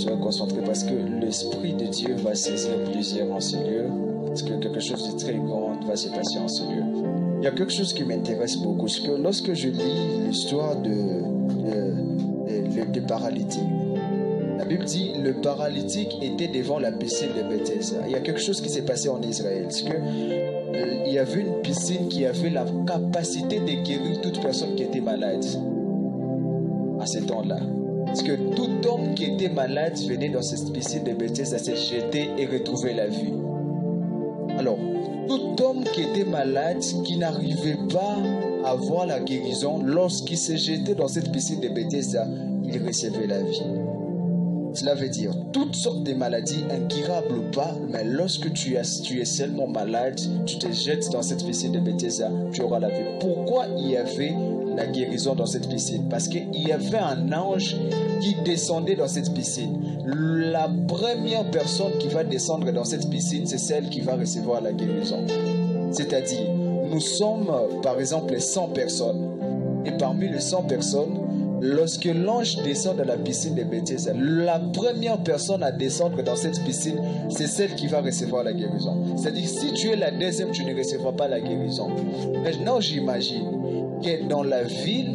tu vas concentrer parce que l'Esprit de Dieu va saisir plusieurs en ce lieu. Parce que quelque chose de très grand va se passer en ce lieu. Il y a quelque chose qui m'intéresse beaucoup. C'est que lorsque je lis l'histoire de paralytique, la Bible dit le paralytique était devant la piscine de Bethesda. Il y a quelque chose qui s'est passé en Israël. C'est que il y avait une piscine qui avait la capacité de guérir toute personne qui était malade à ce temps-là. Parce que tout homme qui était malade venait dans cette piscine de Bethesda, se jeter et retrouver la vie. Alors, tout homme qui était malade, qui n'arrivait pas à avoir la guérison, lorsqu'il se jetait dans cette piscine de Bethesda, il recevait la vie. Cela veut dire toutes sortes de maladies, incurables ou pas, mais lorsque tu es seulement malade, tu te jettes dans cette piscine de Bethesda, tu auras la vie. Pourquoi il y avait la guérison dans cette piscine? Parce qu'il y avait un ange qui descendait dans cette piscine. La première personne qui va descendre dans cette piscine, c'est celle qui va recevoir la guérison. C'est-à-dire, nous sommes par exemple 100 personnes. Et parmi les 100 personnes, lorsque l'ange descend dans la piscine de Bethesda, la première personne à descendre dans cette piscine, c'est celle qui va recevoir la guérison. C'est-à-dire, si tu es la deuxième, tu ne recevras pas la guérison. Maintenant, j'imagine que dans la ville,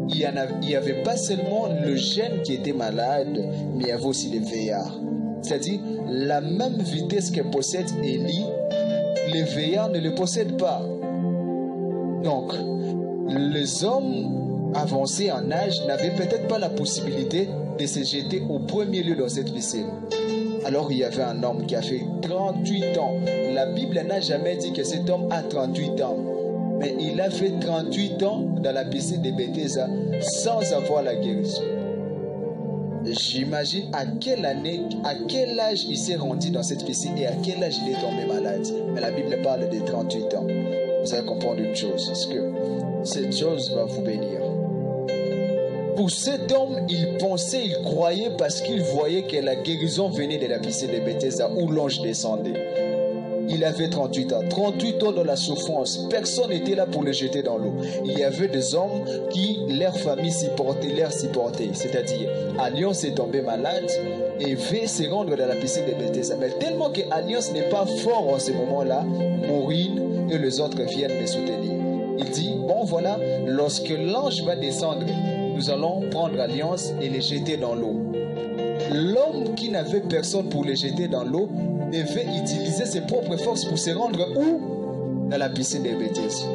il n'y avait pas seulement le jeune qui était malade, mais il y avait aussi les veillards. C'est-à-dire, la même vitesse que possède Élie, les veillards ne le possèdent pas. Donc, les hommes avancés en âge n'avaient peut-être pas la possibilité de se jeter au premier lieu dans cette piscine. Alors il y avait un homme qui a fait 38 ans. La Bible n'a jamais dit que cet homme a 38 ans. Mais il a fait 38 ans dans la piscine de Bethesda sans avoir la guérison. J'imagine à quelle année, à quel âge il s'est rendu dans cette piscine et à quel âge il est tombé malade. Mais la Bible parle de 38 ans. Vous allez comprendre une chose, c'est que cette chose va vous bénir. Pour cet homme, il pensait, il croyait parce qu'il voyait que la guérison venait de la piscine de Bethesda où l'ange descendait. Il avait 38 ans. 38 ans dans la souffrance. Personne n'était là pour le jeter dans l'eau. Il y avait des hommes qui, leur famille supportait, C'est-à-dire, Alliance est tombé malade et veut se rendre dans la piscine de Bethesda. Mais tellement que Alliance n'est pas fort en ce moment-là, Maureen et les autres viennent me soutenir. Il dit, bon voilà, lorsque l'ange va descendre, nous allons prendre Alliance et les jeter dans l'eau. L'homme qui n'avait personne pour les jeter dans l'eau devait utiliser ses propres forces pour se rendre où? Dans la piscine de Bethesda.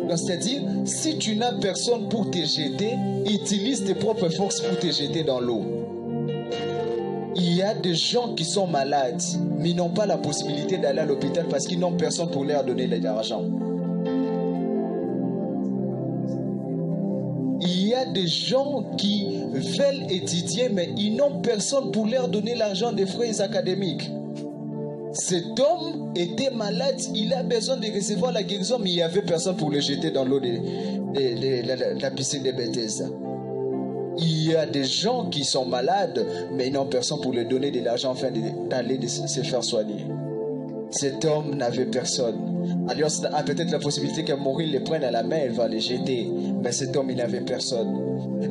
Donc c'est-à-dire, si tu n'as personne pour te jeter, utilise tes propres forces pour te jeter dans l'eau. Il y a des gens qui sont malades, mais ils n'ont pas la possibilité d'aller à l'hôpital parce qu'ils n'ont personne pour leur donner de l'argent. Il y a des gens qui veulent étudier, mais ils n'ont personne pour leur donner l'argent des frais académiques. Cet homme était malade, il a besoin de recevoir la guérison, mais il n'y avait personne pour le jeter dans l'eau de la piscine de Bethesda. Il y a des gens qui sont malades, mais ils n'ont personne pour leur donner de l'argent afin d'aller se faire soigner. Cet homme n'avait personne. Alliance a peut-être la possibilité que Maureen les prenne à la main, elle va les jeter. Mais cet homme, il n'avait personne.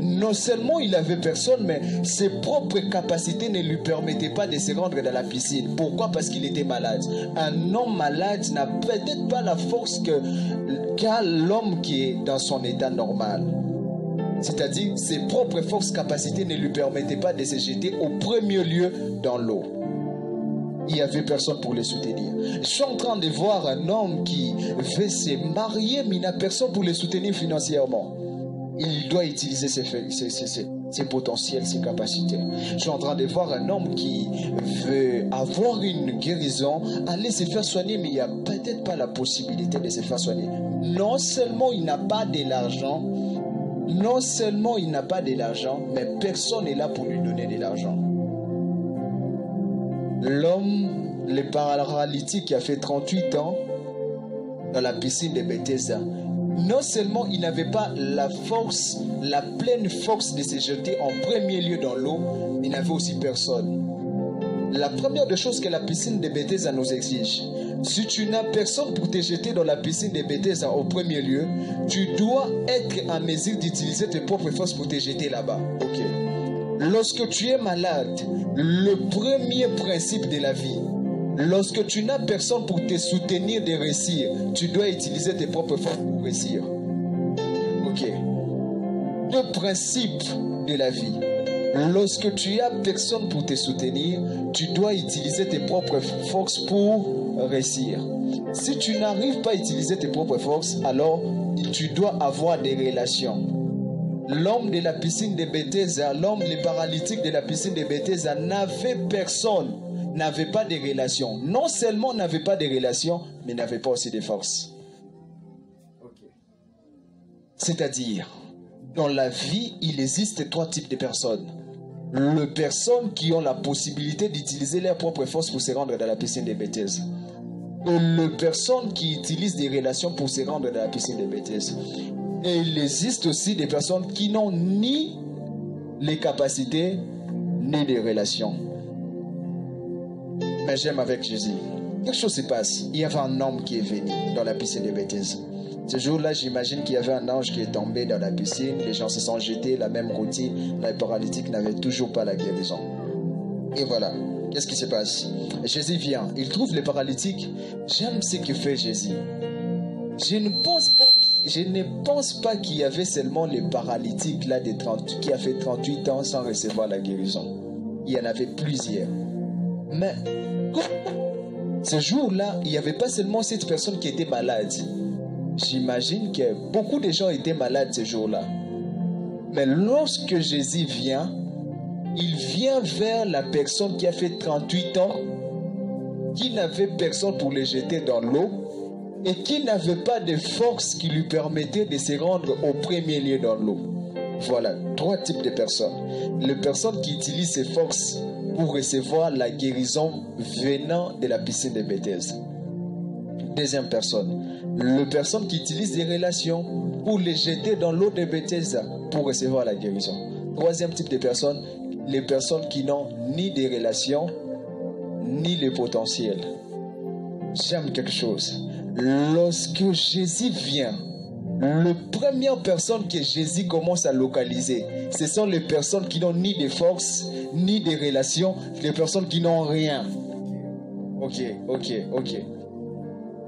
Non seulement il n'avait personne, mais ses propres capacités ne lui permettaient pas de se rendre dans la piscine. Pourquoi? Parce qu'il était malade. Un homme malade n'a peut-être pas la force qu'a l'homme qui est dans son état normal. C'est-à-dire, ses propres forces, capacités ne lui permettaient pas de se jeter au premier lieu dans l'eau. Il n'y avait personne pour le soutenir. Je suis en train de voir un homme qui veut se marier, mais il n'a personne pour le soutenir financièrement. Il doit utiliser ses potentiels, ses capacités. Je suis en train de voir un homme qui veut avoir une guérison, aller se faire soigner, mais il n'y a peut-être pas la possibilité de se faire soigner. Non seulement il n'a pas de l'argent, mais personne n'est là pour lui donner de l'argent. L'homme, le paralytique qui a fait 38 ans dans la piscine de Bethesda, non seulement il n'avait pas la force, la pleine force de se jeter en premier lieu dans l'eau, mais il n'avait aussi personne. La première des choses que la piscine de Bethesda nous exige, si tu n'as personne pour te jeter dans la piscine de Bethesda au premier lieu, tu dois être en mesure d'utiliser tes propres forces pour te jeter là-bas. Ok. Lorsque tu es malade, le premier principe de la vie, lorsque tu n'as personne pour te soutenir de réussir, tu dois utiliser tes propres forces pour réussir. Ok. Deux principes de la vie. Lorsque tu as personne pour te soutenir, tu dois utiliser tes propres forces pour réussir. Si tu n'arrives pas à utiliser tes propres forces, alors tu dois avoir des relations. L'homme de la piscine de Bethesda, l'homme, les paralytiques de la piscine de Bethesda n'avait personne, n'avait pas de relations. Non seulement n'avait pas de relations, mais n'avait pas aussi de forces. Okay. C'est-à-dire, dans la vie, il existe trois types de personnes. Les personnes qui ont la possibilité d'utiliser leurs propres forces pour se rendre dans la piscine de Bethesda. Et les personnes qui utilisent des relations pour se rendre dans la piscine de Bethesda. Et il existe aussi des personnes qui n'ont ni les capacités, ni les relations. Mais j'aime avec Jésus. Quelque chose se passe. Il y avait un homme qui est venu dans la piscine de Bethesda. Ce jour-là, j'imagine qu'il y avait un ange qui est tombé dans la piscine. Les gens se sont jetés, la même routine. Les paralytiques n'avaient toujours pas la guérison. Et voilà. Qu'est-ce qui se passe? Jésus vient. Il trouve les paralytiques. J'aime ce que fait Jésus. Je ne pense pas qu'il y avait seulement les paralytiques là qui a fait 38 ans sans recevoir la guérison. Il y en avait plusieurs. Mais ce jour-là, il n'y avait pas seulement cette personne qui était malade. J'imagine que beaucoup de gens étaient malades ce jour-là. Mais lorsque Jésus vient, il vient vers la personne qui a fait 38 ans, qui n'avait personne pour les jeter dans l'eau et qui n'avait pas de force qui lui permettait de se rendre au premier lieu dans l'eau. Voilà, trois types de personnes. Les personnes qui utilisent ces forces pour recevoir la guérison venant de la piscine de Bethesda. Deuxième personne, les personnes qui utilisent des relations pour les jeter dans l'eau de Bethesda pour recevoir la guérison. Troisième type de personnes, les personnes qui n'ont ni des relations, ni le potentiel. J'aime quelque chose. Lorsque Jésus vient, la première personne que Jésus commence à localiser, ce sont les personnes qui n'ont ni de force, ni de relations, les personnes qui n'ont rien. Ok.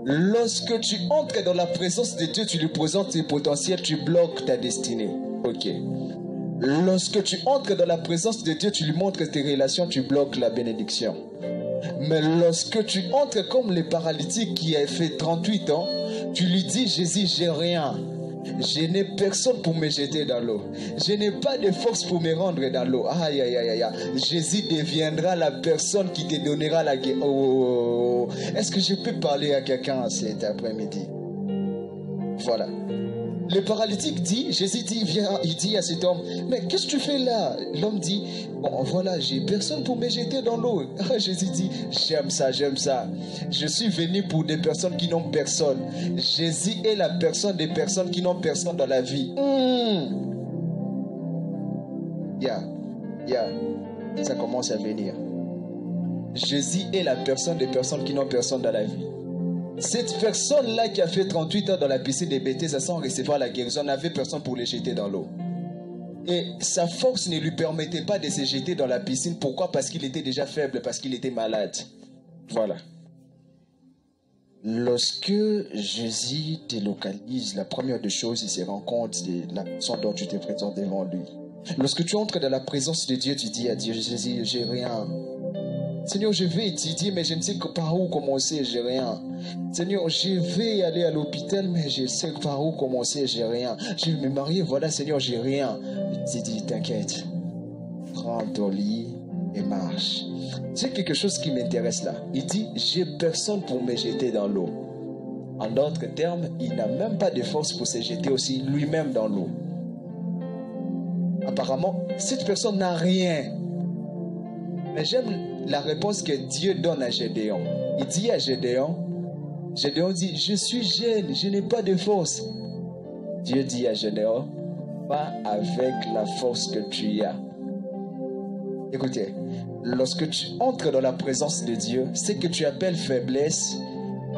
Lorsque tu entres dans la présence de Dieu, tu lui présentes tes potentiels, tu bloques ta destinée. Ok. Lorsque tu entres dans la présence de Dieu, tu lui montres tes relations, tu bloques la bénédiction. Mais lorsque tu entres comme les paralytiques qui a fait 38 ans, tu lui dis, Jésus, j'ai rien. Je n'ai personne pour me jeter dans l'eau. Je n'ai pas de force pour me rendre dans l'eau. Aïe. Jésus deviendra la personne qui te donnera la guérison. Oh. Est-ce que je peux parler à quelqu'un cet après-midi? Voilà. Le paralytique dit, Jésus dit, viens, il dit à cet homme, mais qu'est-ce que tu fais là? L'homme dit, bon voilà, j'ai personne pour me jeter dans l'eau. Jésus dit, j'aime ça. Je suis venu pour des personnes qui n'ont personne. Jésus est la personne des personnes qui n'ont personne dans la vie. Ça commence à venir. Jésus est la personne des personnes qui n'ont personne dans la vie. Cette personne-là qui a fait 38 ans dans la piscine de Bethesda sans recevoir la guérison n'avait personne pour les jeter dans l'eau. Et sa force ne lui permettait pas de se jeter dans la piscine. Pourquoi? Parce qu'il était déjà faible, parce qu'il était malade. Voilà. Lorsque Jésus te localise, la première des choses, il se rend compte de la façon dont tu te présentes devant lui. Lorsque tu entres dans la présence de Dieu, tu dis à Dieu, Jésus, j'ai rien. Seigneur, je vais étudier, mais je ne sais pas par où commencer, j'ai rien. Seigneur, je vais aller à l'hôpital, mais je ne sais pas par où commencer, j'ai rien. Je vais me marier, voilà, Seigneur, j'ai rien. Il dit, t'inquiète, prends ton lit et marche. C'est quelque chose qui m'intéresse là. Il dit, j'ai personne pour me jeter dans l'eau. En d'autres termes, il n'a même pas de force pour se jeter aussi lui-même dans l'eau. Apparemment, cette personne n'a rien. Mais j'aime la réponse que Dieu donne à Gédéon. Il dit à Gédéon dit, je suis jeune, je n'ai pas de force. Dieu dit à Gédéon, pas avec la force que tu as. Écoutez, lorsque tu entres dans la présence de Dieu, ce que tu appelles faiblesse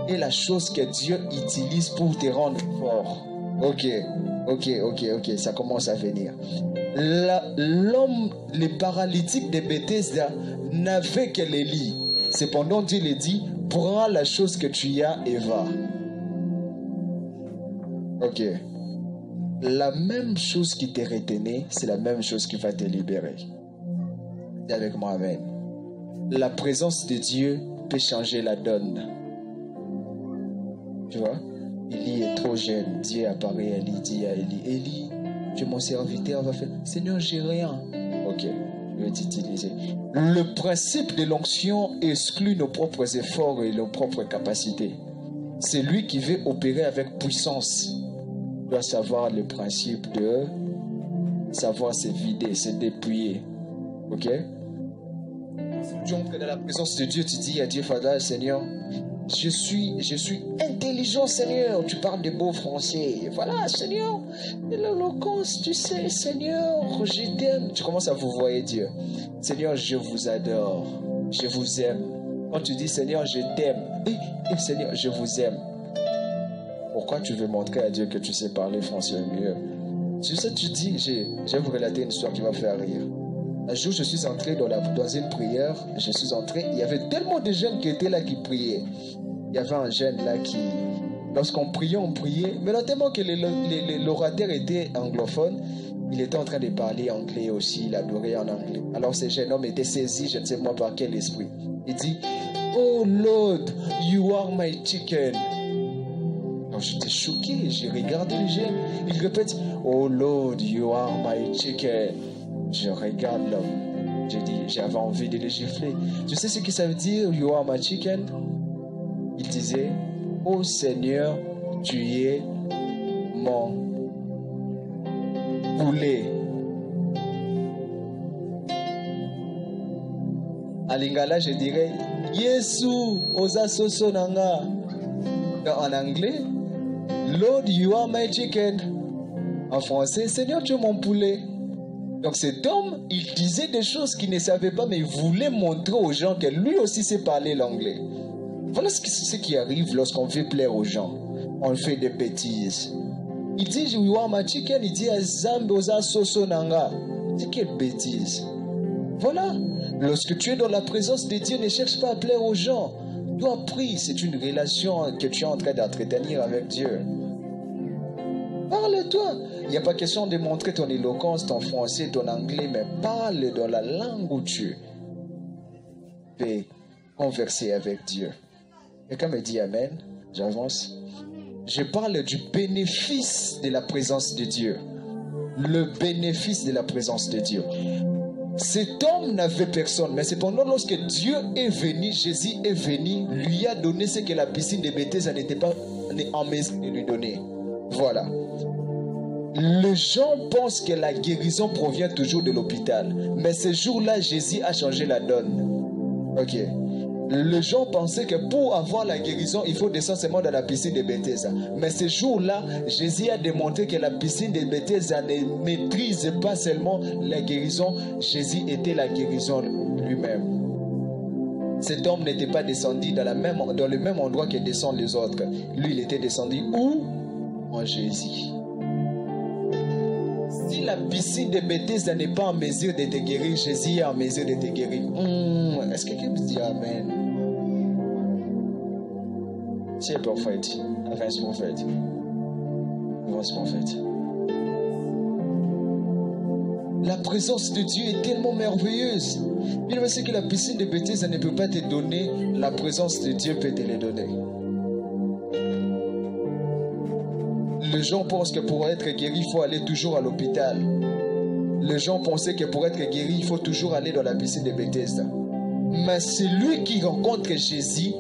est la chose que Dieu utilise pour te rendre fort. Ok, ça commence à venir. l'homme, les paralytiques de Bethesda n'avaient que les lits. Cependant, Dieu les dit, prends la chose que tu as et va. Ok. La même chose qui te retenait, c'est la même chose qui va te libérer. Dis avec moi, amen. La présence de Dieu peut changer la donne. Tu vois? Élie est trop jeune. Dieu apparaît à Élie, dit à Élie, Élie, tu es mon serviteur, va faire. Seigneur, j'ai rien. Ok, je vais t'utiliser. Le principe de l'onction exclut nos propres efforts et nos propres capacités. C'est lui qui veut opérer avec puissance. Il doit savoir le principe de savoir se vider, se dépouiller. Ok? Tu entres dans la présence de Dieu, tu dis à Dieu, Father, Seigneur, je suis intelligent, Seigneur. Tu parles de beau français. Voilà, Seigneur. De l'éloquence, tu sais, Seigneur, je t'aime. Tu commences à vous voir Dieu. Seigneur, je vous adore. Je vous aime. Quand tu dis, Seigneur, je t'aime. Et Seigneur, je vous aime. Pourquoi tu veux montrer à Dieu que tu sais parler français mieux? Tu sais, tu dis, je vais vous relater une histoire qui va faire rire. Un jour, je suis entré dans une prière. Je suis entré. Il y avait tellement de jeunes qui étaient là qui priaient. Il y avait un jeune là qui, lorsqu'on priait, on priait. Mais là, tellement que l'orateur était anglophone, il était en train de parler anglais aussi. Il adorait en anglais. Alors, ce jeune homme était saisi, je ne sais pas par quel esprit. Il dit, Oh Lord, you are my chicken. Alors, j'étais choqué. J'ai regardé le jeune. Il répète, Oh Lord, you are my chicken. Je regarde l'homme. J'ai dit, j'avais envie de le gifler. Tu sais ce que ça veut dire, you are my chicken? Il disait, oh Seigneur, tu es mon poulet. À lingala, je dirais, Yesu, osa soso nanga. En anglais, Lord, you are my chicken. En français, Seigneur, tu es mon poulet. Donc cet homme, il disait des choses qu'il ne savait pas, mais il voulait montrer aux gens que lui aussi sait parler l'anglais. Voilà ce qui arrive lorsqu'on veut plaire aux gens. On fait des bêtises. Il dit, you are my chicken. Il dit, Zamboza soso nanga. C'est quelle bêtise. Voilà. Lorsque tu es dans la présence de Dieu, ne cherche pas à plaire aux gens. Toi, prie. C'est une relation que tu es en train d'entretenir avec Dieu. Parle-toi. Il n'y a pas question de montrer ton éloquence, ton français, ton anglais, mais parle dans la langue où tu peux converser avec Dieu. Quelqu'un me dit Amen. J'avance. Je parle du bénéfice de la présence de Dieu. Le bénéfice de la présence de Dieu. Cet homme n'avait personne, mais cependant, lorsque Dieu est venu, Jésus est venu, lui a donné ce que la piscine de Bethesda n'était pas en mesure de lui donner. Voilà. Les gens pensent que la guérison provient toujours de l'hôpital. Mais ce jour-là, Jésus a changé la donne. Ok. Les gens pensaient que pour avoir la guérison, il faut descendre seulement dans la piscine de Bethesda. Mais ce jour-là, Jésus a démontré que la piscine de Bethesda ne maîtrise pas seulement la guérison. Jésus était la guérison lui-même. Cet homme n'était pas descendu dans le même endroit que descendent les autres. Lui, il était descendu où? En Jésus. Si la piscine de Bethesda n'est pas en mesure de te guérir, Jésus est en mesure de te guérir. Est-ce que quelqu'un me dit Amen? C'est prophète. Avance prophète. Avance prophète. La présence de Dieu est tellement merveilleuse. Il veut dire que la piscine de Bethesda ne peut pas te donner. La présence de Dieu peut te les donner. Les gens pensent que pour être guéri, il faut aller toujours à l'hôpital. Les gens pensaient que pour être guéri, il faut toujours aller dans la piscine de Bethesda. Mais celui qui rencontre Jésus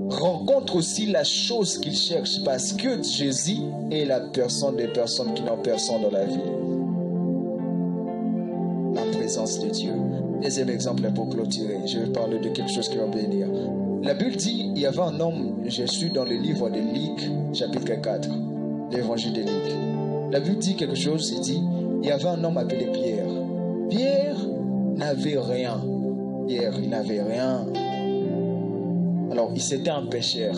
rencontre aussi la chose qu'il cherche, parce que Jésus est la personne des personnes qui n'ont personne dans la vie. La présence de Dieu. Deuxième exemple pour clôturer. Je vais parler de quelque chose qui va bénir. La Bible dit, il y avait un homme, je suis dans le livre de Luc, chapitre 4. L'évangile de Luc. La Bible dit quelque chose, il dit, il y avait un homme appelé Pierre. Pierre n'avait rien. Pierre, il n'avait rien. Alors, c'était un pécheur.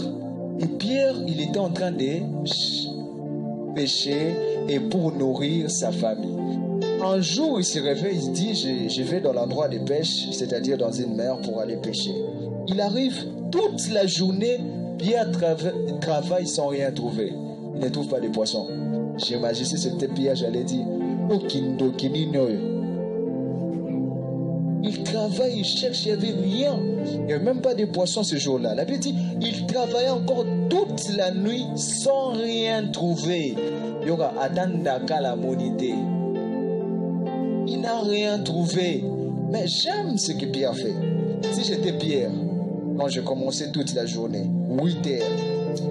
Et Pierre, il était en train de pécher et pour nourrir sa famille. Un jour, il se réveille, il se dit, je vais dans l'endroit de pêche, c'est-à-dire dans une mer pour aller pêcher. Il arrive toute la journée, Pierre travaille sans rien trouver. Il ne trouve pas de poissons. J'imagine si c'était Pierre, j'allais dire, il travaille, il cherche, il n'y avait rien. Il n'y avait même pas de poissons ce jour-là. La Bible dit, il travaillait encore toute la nuit sans rien trouver. Il n'a rien trouvé. Mais j'aime ce que Pierre fait. Si j'étais Pierre, quand je commençais toute la journée, 8 heures,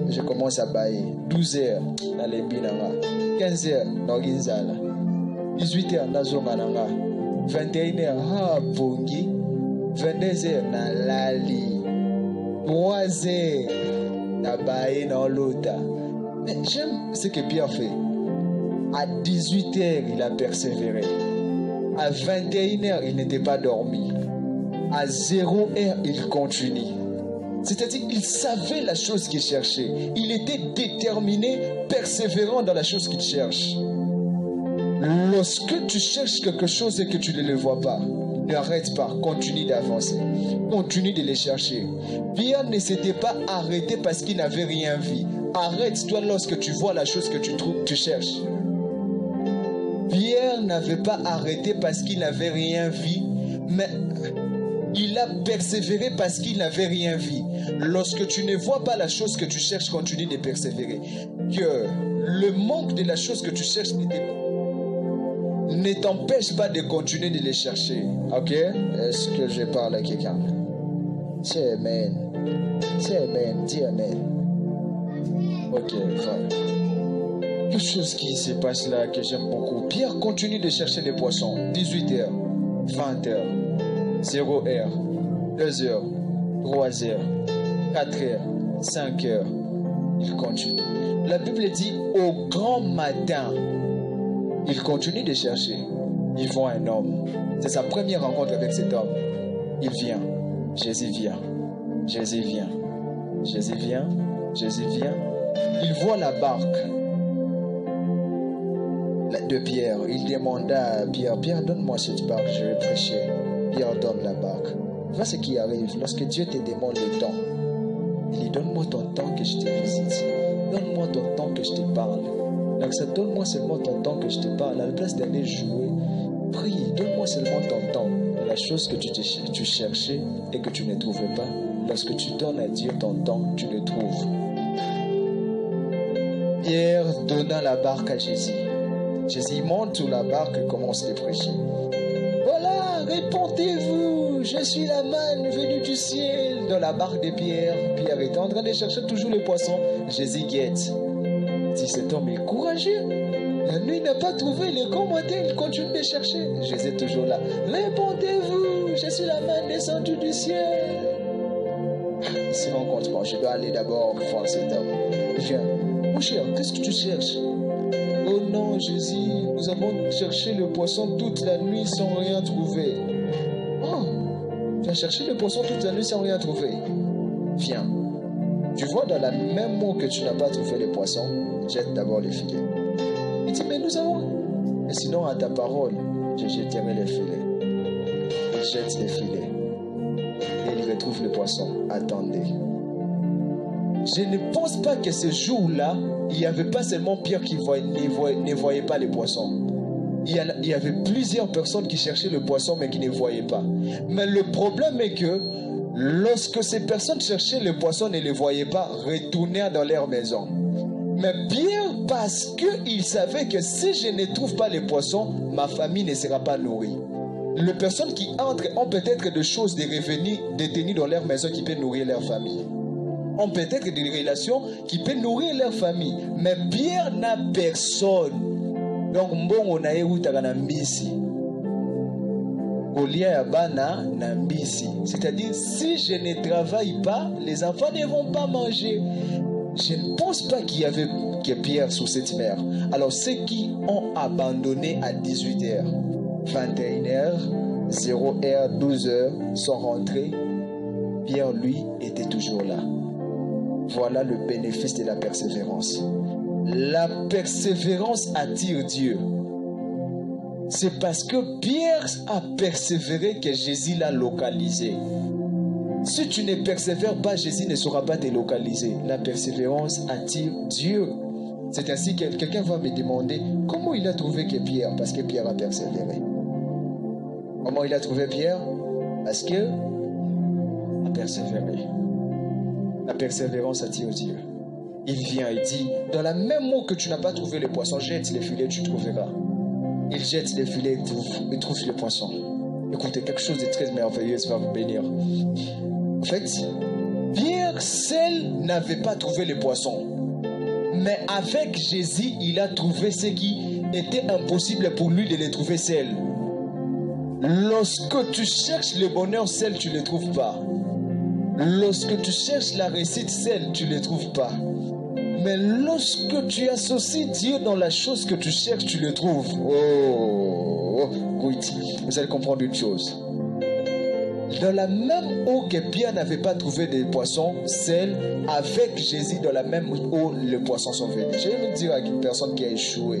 je commence à bailler. 12 heures, dans les binanga. 15 heures, dans Ginzala. 18 heures, dans Zongananga. 21 heures, ah, Pongi. 22 heures, dans Lali. 3 heures, dans Baye, dans Lota. Mais j'aime ce que Pierre fait. À 18 heures, il a persévéré. À 21 heures, il n'était pas dormi. À 0 heure, il continue. C'est-à-dire qu'il savait la chose qu'il cherchait. Il était déterminé, persévérant dans la chose qu'il cherche. Lorsque tu cherches quelque chose et que tu ne le vois pas, n'arrête pas, continue d'avancer. Continue de les chercher. Pierre ne s'était pas arrêté parce qu'il n'avait rien vu. Arrête-toi lorsque tu vois la chose que tu cherches. Pierre n'avait pas arrêté parce qu'il n'avait rien vu, mais il a persévéré parce qu'il n'avait rien vu. Lorsque tu ne vois pas la chose que tu cherches, continue de persévérer. Que le manque de la chose que tu cherches ne t'empêche pas de continuer de les chercher. Ok? Est-ce que je parle à quelqu'un? C'est Amen. C'est Amen. Dis Amen. Ok, voilà. Quelque chose qui se passe là que j'aime beaucoup. Pierre continue de chercher les poissons. 18 heures, 20 heures, 0 heure, 2 heures, 3 heures, 4 heures, 5 heures. Il continue. La Bible dit au grand matin, il continue de chercher. Il voit un homme. C'est sa première rencontre avec cet homme. Il vient. Jésus vient. Jésus vient. Jésus vient. Jésus vient. Il voit la barque de Pierre. Il demanda à Pierre, Pierre, donne-moi cette barque, je vais prêcher. Pierre donne la barque. Voilà ce qui arrive lorsque Dieu te demande le temps. Il dit, donne-moi ton temps que je te visite. Donne-moi ton temps que je te parle. Donc ça, donne-moi seulement ton temps que je te parle. À la place d'aller jouer, prie, donne-moi seulement ton temps. La chose que tu cherchais et que tu ne trouvais pas, lorsque tu donnes à Dieu ton temps, tu le trouves. Pierre donna la barque à Jésus. Jésus monte sur la barque et commence à prêcher. Voilà, répondez-vous, je suis la manne venue du ciel. Dans la barque de Pierre, Pierre est en train de chercher toujours les poissons. Jésus guette. Si cet homme est courageux, la nuit n'a pas trouvé le grand matin, il continue de chercher. Jésus est toujours là. Répondez-vous, je suis la manne descendue du ciel. Si on compte pas, je dois aller d'abord voir cet homme. Viens, mon cher, qu'est-ce que tu cherches? Oh non, Jésus, nous avons cherché le poisson toute la nuit sans rien trouver. Oh, tu as cherché le poisson toute la nuit sans rien trouver. Viens. Tu vois, dans la même mot que tu n'as pas trouvé le poisson, jette d'abord les filets. Il dit, mais nous avons. Et sinon, à ta parole, je jetterai les filets. Il jette les filets. Et il retrouve le poisson. Attendez. Je ne pense pas que ce jour-là, il n'y avait pas seulement Pierre qui ne voyait pas les poissons. Il y avait plusieurs personnes qui cherchaient le poisson mais qui ne voyaient pas. Mais le problème est que lorsque ces personnes cherchaient le poisson et ne les voyaient pas, retournèrent dans leur maison. Mais Pierre, parce qu'il savait que si je ne trouve pas les poissons, ma famille ne sera pas nourrie. Les personnes qui entrent ont peut-être des choses, des revenus détenus dans leur maison qui peuvent nourrir leur famille. Ont peut-être des relations qui peuvent nourrir leur famille. Mais Pierre n'a personne. Donc, bon, on a eu Taganambisi. C'est-à-dire, si je ne travaille pas, les enfants ne vont pas manger. Je ne pense pas qu'il y avait que Pierre sous cette mer. Alors, ceux qui ont abandonné à 18h, 21h, 0h, 12h sont rentrés. Pierre, lui, était toujours là. Voilà le bénéfice de la persévérance. La persévérance attire Dieu. C'est parce que Pierre a persévéré que Jésus l'a localisé. Si tu ne persévères pas, Jésus ne saura pas te localiser. La persévérance attire Dieu. C'est ainsi que quelqu'un va me demander comment il a trouvé que Pierre, parce que Pierre a persévéré. Comment il a trouvé Pierre? Parce que a persévéré. La persévérance attire Dieu. Il vient et dit, dans la même mot que tu n'as pas trouvé le poisson, jette les filets, tu trouveras. Il jette les filets et trouve le poisson. Écoutez, quelque chose de très merveilleux va vous bénir. En fait, Pierre seul n'avait pas trouvé le poisson. Mais avec Jésus, il a trouvé ce qui était impossible pour lui de le trouver seul. Lorsque tu cherches le bonheur seul, tu ne le trouves pas. Lorsque tu cherches la réussite seule, tu ne le trouves pas. Mais lorsque tu associes Dieu dans la chose que tu cherches, tu le trouves. Oh, oui, vous allez comprendre une chose. Dans la même eau que Pierre n'avait pas trouvé de poissons, celle avec Jésus, dans la même eau, les poissons sont venus. Je vais me dire à une personne qui a échoué.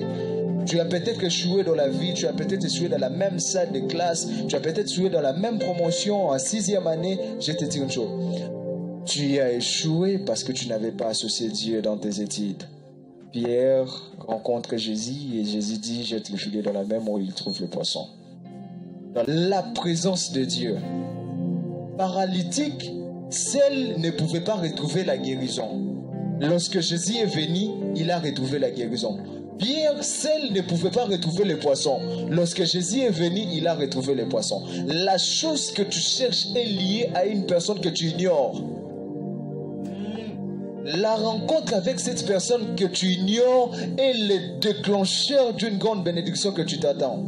Tu as peut-être échoué dans la vie, tu as peut-être échoué dans la même salle de classe, tu as peut-être échoué dans la même promotion en 6e année. Je vais te dire une chose. Tu as échoué parce que tu n'avais pas associé Dieu dans tes études. Pierre rencontre Jésus et Jésus dit, jette le filet dans la même où il trouve le poisson. Dans la présence de Dieu. Paralytique, seul ne pouvait pas retrouver la guérison. Lorsque Jésus est venu, il a retrouvé la guérison. Pierre seul ne pouvait pas retrouver les poissons. Lorsque Jésus est venu, il a retrouvé les poissons. La chose que tu cherches est liée à une personne que tu ignores. La rencontre avec cette personne que tu ignores est le déclencheur d'une grande bénédiction que tu t'attends.